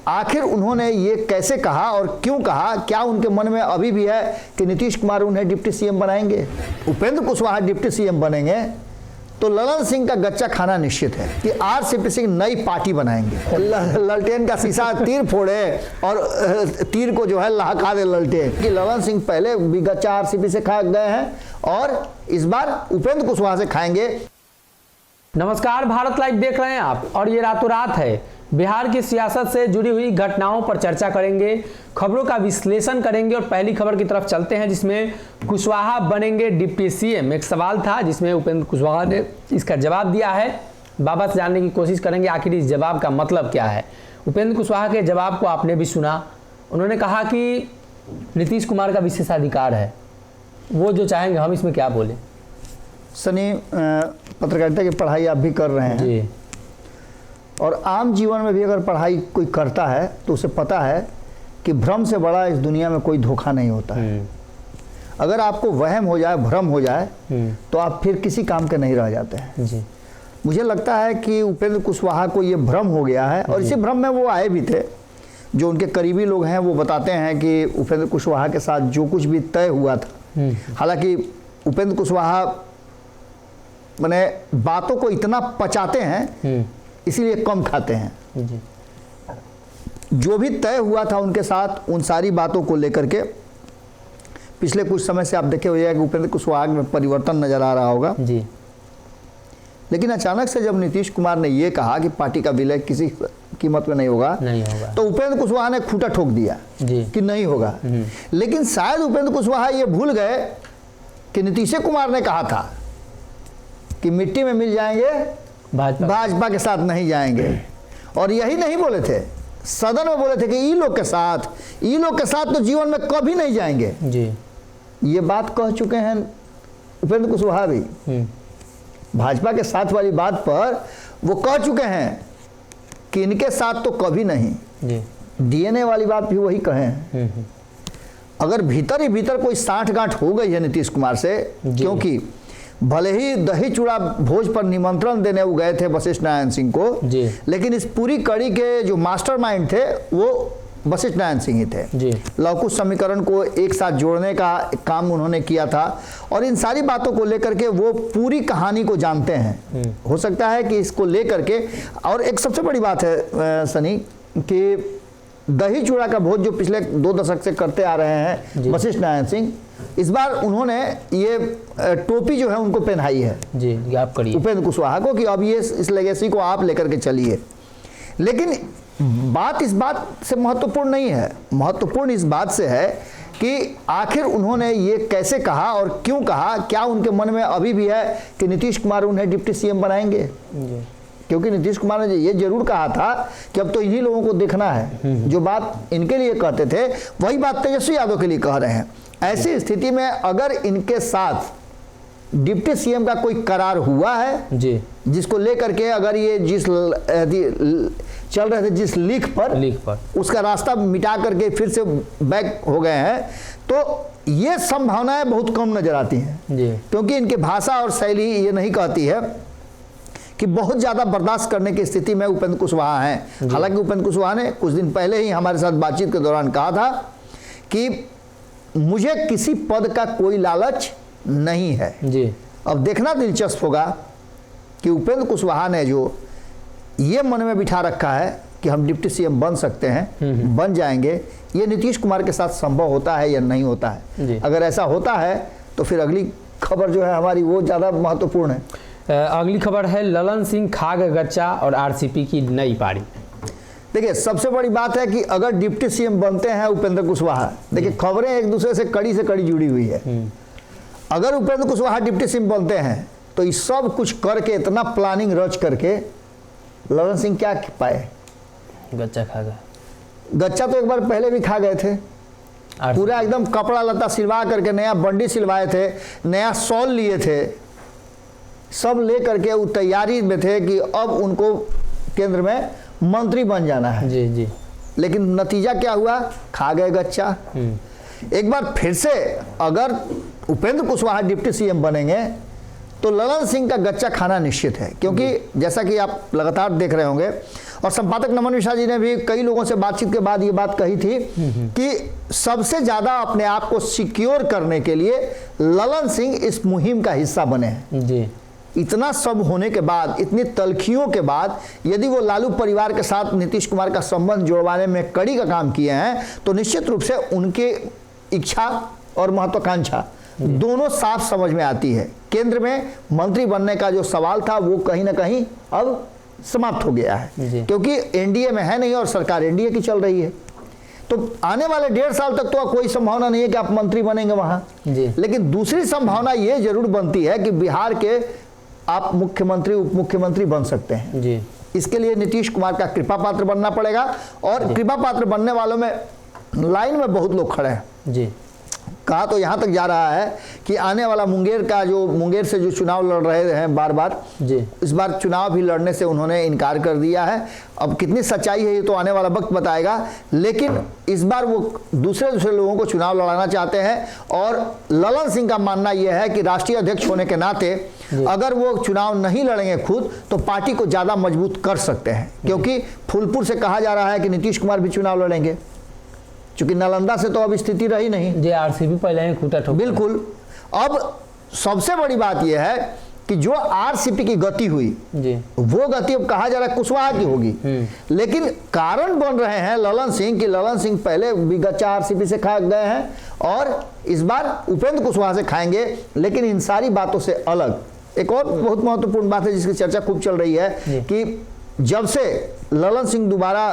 आखिर उन्होंने ये कैसे कहा और क्यों कहा? क्या उनके मन में अभी भी है कि नीतीश कुमार उन्हें डिप्टी सीएम बनाएंगे? उपेंद्र कुशवाहा डिप्टी सीएम बनेंगे तो ललन सिंह का गच्चा खाना निश्चित है कि आरसीपी सिंह नई पार्टी बनाएंगे। ललटेन का शीशा तीर फोड़े और तीर को जो है लहका दे ललटेन कि ललन सिंह पहले भी गच्चा आरसीपी से खा गए हैं और इस बार उपेंद्र कुशवाहा से खाएंगे। नमस्कार, भारत लाइव देख रहे हैं आप और ये रातों रात है। बिहार की सियासत से जुड़ी हुई घटनाओं पर चर्चा करेंगे, खबरों का विश्लेषण करेंगे और पहली खबर की तरफ चलते हैं जिसमें कुशवाहा बनेंगे डिप्टी सीएम। एक सवाल था जिसमें उपेंद्र कुशवाहा ने इसका जवाब दिया है। बाबा से जानने की कोशिश करेंगे आखिर इस जवाब का मतलब क्या है। उपेंद्र कुशवाहा के जवाब को आपने भी सुना। उन्होंने कहा कि नीतीश कुमार का विशेषाधिकार है, वो जो चाहेंगे हम इसमें क्या बोले। सनी, पत्रकारिता की पढ़ाई आप भी कर रहे हैं जी, और आम जीवन में भी अगर पढ़ाई कोई करता है तो उसे पता है कि भ्रम से बड़ा इस दुनिया में कोई धोखा नहीं होता है। अगर आपको वहम हो जाए, भ्रम हो जाए तो आप फिर किसी काम के नहीं रह जाते हैं। जी। मुझे लगता है कि उपेंद्र कुशवाहा को ये भ्रम हो गया है और इसी भ्रम में वो आए भी थे। जो उनके करीबी लोग हैं वो बताते हैं कि उपेंद्र कुशवाहा के साथ जो कुछ भी तय हुआ था, हालांकि उपेंद्र कुशवाहा माने बातों को इतना पचाते हैं इसीलिए कम खाते हैं। जी। जो भी तय हुआ था उनके साथ, उन सारी बातों को लेकर के पिछले कुछ समय से आप देखे हुए कि उपेंद्र कुशवाहा में परिवर्तन नजर आ रहा होगा। जी। लेकिन अचानक से जब नीतीश कुमार ने ये कहा कि पार्टी का विलय किसी कीमत में नहीं होगा तो उपेंद्र कुशवाहा ने खूंटा ठोक दिया कि नहीं होगा। लेकिन शायद उपेंद्र कुशवाहा ये भूल गए कि नीतीश कुमार ने कहा था कि मिट्टी में मिल जाएंगे, भाजपा के साथ नहीं जाएंगे। और यही नहीं बोले थे, सदन में बोले थे कि ई लोग के साथ तो जीवन में कभी नहीं जाएंगे। जी। ये बात कह चुके हैं उपेंद्र कुशवाहा भी। भाजपा के साथ वाली बात पर वो कह चुके हैं कि इनके साथ तो कभी नहीं। जी। डीएनए वाली बात भी वही कहे हैं। अगर भीतर ही भीतर कोई साठगांठ हो गई है नीतीश कुमार से, क्योंकि भले ही दही चूड़ा भोज पर निमंत्रण देने वो गए थे वशिष्ठ नारायण सिंह को, लेकिन इस पूरी कड़ी के जो मास्टरमाइंड थे वो वशिष्ठ नारायण सिंह ही थे। लवकुश समीकरण को एक साथ जोड़ने का काम उन्होंने किया था और इन सारी बातों को लेकर के वो पूरी कहानी को जानते हैं। हो सकता है कि इसको लेकर के, और एक सबसे बड़ी बात है सनी कि दही चूड़ा का भोज जो पिछले 2 दशक से करते आ रहे हैं वशिष्ठ नारायण सिंह, इस बार उन्होंने ये टोपी जो है उनको पहनाई है जी, आप करिए उपेंद्र कुशवाहा को कि अब ये इस लेगेसी को आप लेकर के चलिए। लेकिन बात इस बात से महत्वपूर्ण नहीं है, महत्वपूर्ण इस बात से है कि आखिर उन्होंने ये कैसे कहा और क्यों कहा। क्या उनके मन में अभी भी है कि नीतीश कुमार उन्हें डिप्टी सीएम बनाएंगे? क्योंकि नीतीश कुमार ने ये जरूर कहा था कि अब तो इन्हीं लोगों को देखना है। जो बात इनके लिए कहते थे वही बात तेजस्वी यादव के लिए कह रहे हैं। ऐसी स्थिति में अगर इनके साथ डिप्टी सीएम का कोई करार हुआ है जी, जिसको लेकर के अगर ये चल रहे थे जिस लीक पर उसका रास्ता मिटा करके फिर से बैक हो गए हैं, तो ये संभावनाएं बहुत कम नजर आती हैं जी। क्योंकि इनके भाषा और शैली ये नहीं कहती है कि बहुत ज़्यादा बर्दाश्त करने की स्थिति में उपेंद्र कुशवाहा हैं। हालांकि उपेंद्र कुशवाहा ने कुछ दिन पहले ही हमारे साथ बातचीत के दौरान कहा था कि मुझे किसी पद का कोई लालच नहीं है जी। अब देखना दिलचस्प होगा कि उपेंद्र कुशवाहा ने जो ये मन में बिठा रखा है कि हम डिप्टी सीएम बन सकते हैं, बन जाएंगे, ये नीतीश कुमार के साथ संभव होता है या नहीं होता है। अगर ऐसा होता है तो फिर अगली खबर जो है हमारी वो ज़्यादा महत्वपूर्ण है। अगली खबर है ललन सिंह खाग गच्चा और आरसीपी की नई पारी। देखिए, सबसे बड़ी बात है कि अगर डिप्टी सीएम बनते हैं उपेंद्र कुशवाहा, देखिए खबरें एक दूसरे से कड़ी जुड़ी हुई है। अगर उपेंद्र कुशवाहा डिप्टी सीएम बनते हैं तो ये सब कुछ करके, इतना प्लानिंग रच करके ललन सिंह क्या पाए? गच्चा खा गए। गच्चा तो एक बार पहले भी खा गए थे। पूरा एकदम कपड़ा लता सिलवा करके नया बंडी सिलवाए थे, नया शॉल लिए थे, सब ले करके वो तैयारी में थे कि अब उनको केंद्र में मंत्री बन जाना है जी जी। लेकिन नतीजा क्या हुआ? खा गए गच्चा। एक बार फिर से अगर उपेंद्र कुशवाहा डिप्टी सीएम बनेंगे तो ललन सिंह का गच्चा खाना निश्चित है, क्योंकि जैसा कि आप लगातार देख रहे होंगे और संपादक नमन मिश्रा जी ने भी कई लोगों से बातचीत के बाद ये बात कही थी कि सबसे ज्यादा अपने आप को सिक्योर करने के लिए ललन सिंह इस मुहिम का हिस्सा बने हैं जी। इतना सब होने के बाद, इतनी तलखियों के बाद यदि वो लालू परिवार के साथ नीतीश कुमार का संबंध जोड़वाने में कड़ी का काम किए हैं तो निश्चित रूप से उनके इच्छा और महत्वाकांक्षा दोनों साफ समझ में आती है। केंद्र में मंत्री बनने का जो सवाल था वो कहीं ना कहीं अब समाप्त हो गया है, क्योंकि एनडीए में है नहीं और सरकार एनडीए की चल रही है। तो आने वाले 1.5 साल तक तो कोई संभावना नहीं है कि आप मंत्री बनेंगे वहां। लेकिन दूसरी संभावना ये जरूर बनती है कि बिहार के आप मुख्यमंत्री उप मुख्यमंत्री बन सकते हैं जी। इसके लिए नीतीश कुमार का कृपा पात्र बनना पड़ेगा और कृपा पात्र बनने वालों में लाइन में बहुत लोग खड़े हैं जी। कहा तो यहाँ तक जा रहा है कि आने वाला मुंगेर से जो चुनाव लड़ रहे हैं बार बार जी, इस बार चुनाव भी लड़ने से उन्होंने इनकार कर दिया है। अब कितनी सच्चाई है ये तो आने वाला वक्त बताएगा, लेकिन इस बार वो दूसरे लोगों को चुनाव लड़ाना चाहते हैं। और ललन सिंह का मानना यह है कि राष्ट्रीय अध्यक्ष होने के नाते अगर वो चुनाव नहीं लड़ेंगे खुद तो पार्टी को ज़्यादा मजबूत कर सकते हैं, क्योंकि फूलपुर से कहा जा रहा है कि नीतीश कुमार भी चुनाव लड़ेंगे, चूंकि नालंदा से तो अब स्थिति रही नहीं जी, आरसीपी पहले ही खूंटा ठोक। बिल्कुल। अब सबसे बड़ी बात यह है कि जो आरसीपी की गति हुई जी, वो गति अब कहा जा रहा है कुशवाहा की होगी, लेकिन कारण बन रहे हैं ललन सिंह कि ललन सिंह पहले भी गच्चा आरसीपी से खा गए हैं और इस बार उपेंद्र कुशवाहा से खाएंगे। लेकिन इन सारी बातों से अलग एक और बहुत महत्वपूर्ण बात है जिसकी चर्चा खूब चल रही है कि जब से ललन सिंह दोबारा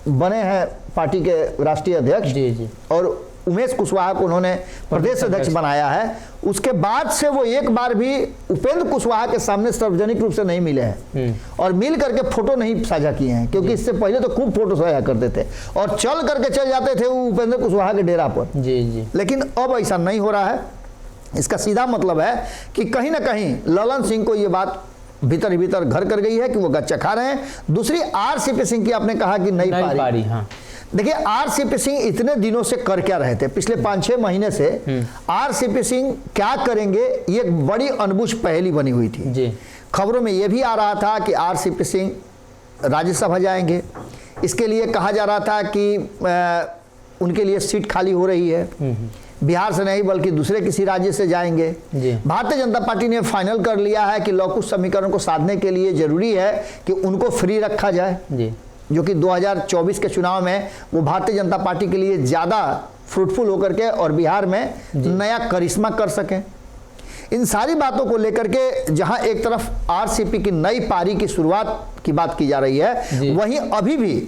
बने हैं पार्टी के राष्ट्रीय अध्यक्ष जी जी, और उमेश कुशवाहा को उन्होंने प्रदेश अध्यक्ष बनाया है, उसके बाद से वो एक बार भी उपेंद्र कुशवाहा के सामने सार्वजनिक रूप से नहीं मिले हैं और मिल करके फोटो नहीं साझा किए हैं, क्योंकि इससे पहले तो खूब फोटो साझा करते थे और चल करके चल जाते थे वो उपेंद्र कुशवाहा के डेरा पर जी जी। लेकिन अब ऐसा नहीं हो रहा है। इसका सीधा मतलब है कि कहीं ना कहीं ललन सिंह को ये बात भीतर ही भीतर घर कर गई है कि वो गच्चा खा रहे हैं। दूसरी आरसीपी सिंह की आपने कहा कि नई पारी हाँ। देखिए आरसीपी सिंह इतने दिनों से कर क्या रहे थे, पिछले 5-6 महीने से आरसीपी सिंह क्या करेंगे ये एक बड़ी अनबुझ पहेली बनी हुई थी जी। खबरों में ये भी आ रहा था कि आरसीपी सिंह राज्यसभा जाएंगे, इसके लिए कहा जा रहा था कि उनके लिए सीट खाली हो रही है, बिहार से नहीं बल्कि दूसरे किसी राज्य से जाएंगे। भारतीय जनता पार्टी ने फाइनल कर लिया है कि लौकुश समीकरण को साधने के लिए जरूरी है कि उनको फ्री रखा जाए जी, जो कि 2024 के चुनाव में वो भारतीय जनता पार्टी के लिए ज़्यादा फ्रूटफुल होकर के और बिहार में नया करिश्मा कर सकें। इन सारी बातों को लेकर के जहां एक तरफ आरसीपी की नई पारी की शुरुआत की बात की जा रही है, वहीं अभी भी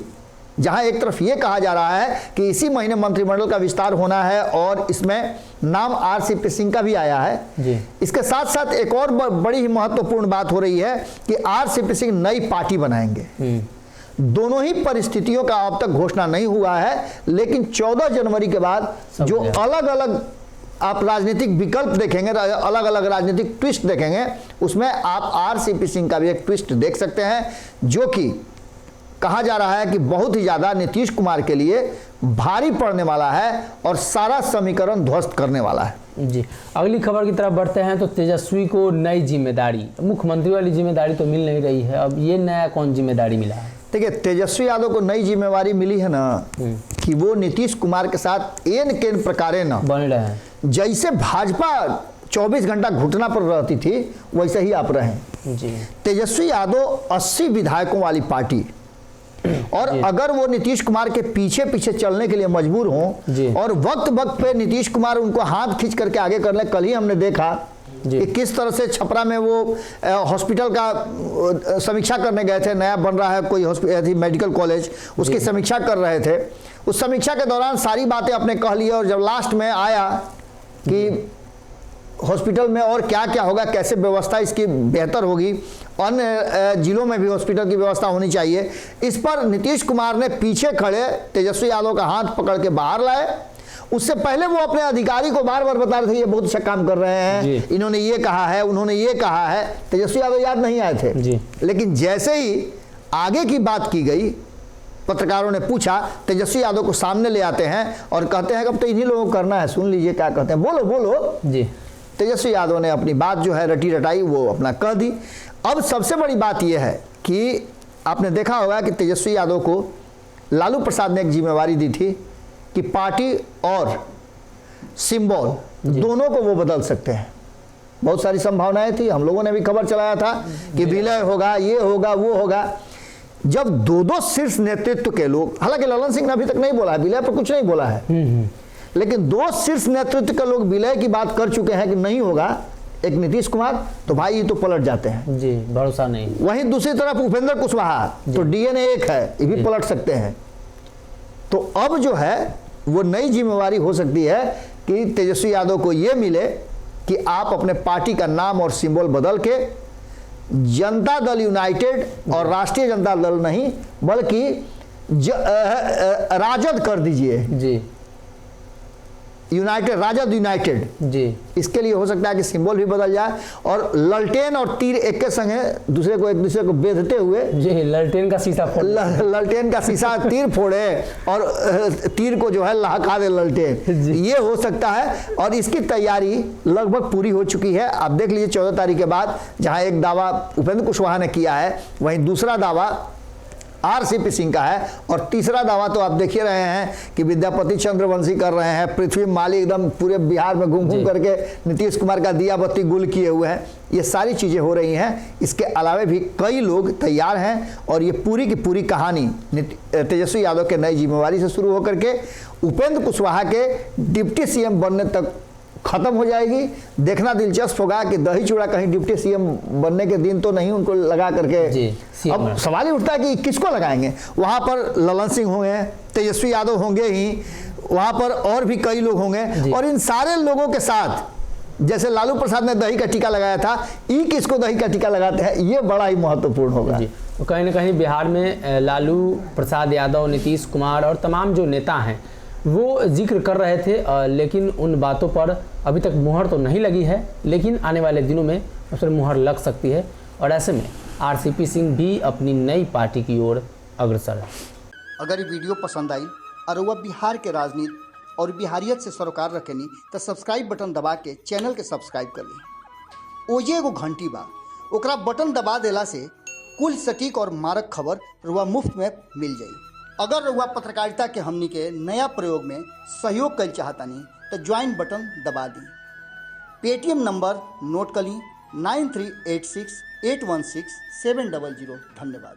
जहां एक तरफ ये कहा जा रहा है कि इसी महीने मंत्रिमंडल का विस्तार होना है और इसमें नाम आरसीपी सिंह का भी आया है जी। इसके साथ साथ एक और बड़ी ही महत्वपूर्ण बात हो रही है कि आरसीपी सिंह नई पार्टी बनाएंगे। दोनों ही परिस्थितियों का अब तक घोषणा नहीं हुआ है, लेकिन 14 जनवरी के बाद जो अलग अलग आप राजनीतिक विकल्प देखेंगे, अलग अलग राजनीतिक ट्विस्ट देखेंगे, उसमें आप आरसीपी सिंह का भी एक ट्विस्ट देख सकते हैं, जो कि कहा जा रहा है कि बहुत ही ज़्यादा नीतीश कुमार के लिए भारी पड़ने वाला है और सारा समीकरण ध्वस्त करने वाला है जी। अगली खबर की तरफ बढ़ते हैं तो तेजस्वी को नई जिम्मेदारी, मुख्यमंत्री वाली जिम्मेदारी तो मिल नहीं रही है, अब ये नया कौन जिम्मेदारी मिला है? देखिए तेजस्वी यादव को नई जिम्मेवारी मिली है ना कि वो नीतीश कुमार के साथ एन केन प्रकारे न बन रहे हैं। जैसे भाजपा 24 घंटा घुटना पर रहती थी वैसे ही आप रहे जी। तेजस्वी यादव 80 विधायकों वाली पार्टी, और अगर वो नीतीश कुमार के पीछे पीछे चलने के लिए मजबूर हों और वक्त वक्त पे नीतीश कुमार उनको हाथ खींच करके आगे कर ले। कल ही हमने देखा कि किस तरह से छपरा में वो हॉस्पिटल का समीक्षा करने गए थे, नया बन रहा है कोई मेडिकल कॉलेज, उसकी समीक्षा कर रहे थे। उस समीक्षा के दौरान सारी बातें अपने कह ली और जब लास्ट में आया कि हॉस्पिटल में और क्या क्या होगा, कैसे व्यवस्था इसकी बेहतर होगी, अन्य जिलों में भी हॉस्पिटल की व्यवस्था होनी चाहिए, इस पर नीतीश कुमार ने पीछे खड़े तेजस्वी यादव का हाथ पकड़ के बाहर लाए। उससे पहले वो अपने अधिकारी को बार बार बता रहे थे ये बहुत अच्छा काम कर रहे हैं, इन्होंने ये कहा है, उन्होंने ये कहा है। तेजस्वी यादव याद नहीं आए थे जी। लेकिन जैसे ही आगे की बात की गई, पत्रकारों ने पूछा, तेजस्वी यादव को सामने ले आते हैं और कहते हैं कि अब तो इन्हीं लोगों को करना है, सुन लीजिए क्या कहते हैं, बोलो बोलो जी। तेजस्वी यादव ने अपनी बात जो है रटी रटाई वो अपना कह दी। अब सबसे बड़ी बात यह है कि आपने देखा होगा कि तेजस्वी यादव को लालू प्रसाद ने एक जिम्मेवारी दी थी कि पार्टी और सिंबल दोनों को वो बदल सकते हैं। बहुत सारी संभावनाएं थी, हम लोगों ने भी खबर चलाया था कि विलय होगा, ये होगा, वो होगा। जब दो शीर्ष नेतृत्व के लोग, हालांकि ललन सिंह ने अभी तक नहीं बोला है, विलय पर कुछ नहीं बोला है, लेकिन 2 शीर्ष नेतृत्व के लोग विलय की बात कर चुके हैं कि नहीं होगा, एक नीतीश कुमार, तो भाई ये तो पलट जाते हैं जी, भरोसा नहीं। वहीं दूसरी तरफ उपेंद्र कुशवाहा, तो डीएनए एक है, ये भी पलट सकते हैं। तो अब जो है वो नई जिम्मेवारी हो सकती है कि तेजस्वी यादव को ये मिले कि आप अपने पार्टी का नाम और सिंबल बदल के जनता दल यूनाइटेड और राष्ट्रीय जनता दल नहीं बल्कि राजद कर दीजिए जी, यूनाइटेड, राजद यूनाइटेड जी। इसके लिए हो सकता है कि सिंबल भी बदल जाए और ललटेन और तीर एक के संग एक दूसरे को बेधते हुए जी, ललटेन का शीशा फोड़े, ललटेन का शीशा तीर फोड़े और तीर को जो है लहका दे ललटेन, ये हो सकता है। और इसकी तैयारी लगभग पूरी हो चुकी है। आप देख लीजिए 14 तारीख के बाद जहां एक दावा उपेंद्र कुशवाहा ने किया है, वहीं दूसरा दावा आरसीपी सिंह का है और तीसरा दावा तो आप देख ही रहे हैं कि विद्यापति चंद्रवंशी कर रहे हैं। पृथ्वी माली एकदम पूरे बिहार में घूम घूम करके नीतीश कुमार का दिया बत्ती गुल किए हुए हैं। ये सारी चीज़ें हो रही हैं। इसके अलावा भी कई लोग तैयार हैं और ये पूरी की पूरी कहानी तेजस्वी यादव के नई जिम्मेवारी से शुरू होकर के उपेंद्र कुशवाहा के डिप्टी सीएम बनने तक खत्म हो जाएगी। देखना दिलचस्प होगा कि दही चूड़ा कहीं डिप्टी सीएम बनने के दिन तो नहीं उनको लगा करके, अब सवाल ही उठता है कि किसको लगाएंगे। वहां पर ललन सिंह होंगे, तेजस्वी यादव होंगे ही, वहां पर और भी कई लोग होंगे और इन सारे लोगों के साथ जैसे लालू प्रसाद ने दही का टीका लगाया था, ई किसको दही का टीका लगाते हैं, ये बड़ा ही महत्वपूर्ण होगा। तो कहीं ना कहीं बिहार में लालू प्रसाद यादव, नीतीश कुमार और तमाम जो नेता हैं वो जिक्र कर रहे थे, लेकिन उन बातों पर अभी तक मुहर तो नहीं लगी है, लेकिन आने वाले दिनों में उस पर मुहर लग सकती है और ऐसे में आरसीपी सिंह भी अपनी नई पार्टी की ओर अग्रसर है। अगर ये वीडियो पसंद आई और वह बिहार के राजनीति और बिहारियत से सरोकार रखेनी तो सब्सक्राइब बटन दबा के चैनल के सब्सक्राइब कर ली। ओजे एगो घंटी बा, ओकरा बटन दबा देला से कुल सटीक और मारक खबर रुआ मुफ्त में मिल जाई। अगर रुआ पत्रकारिता के हमनी के नया प्रयोग में सहयोग कर चाहतानी तो ज्वाइन बटन दबा दी। पेटीएम नंबर नोट कर ली 9386816700। धन्यवाद।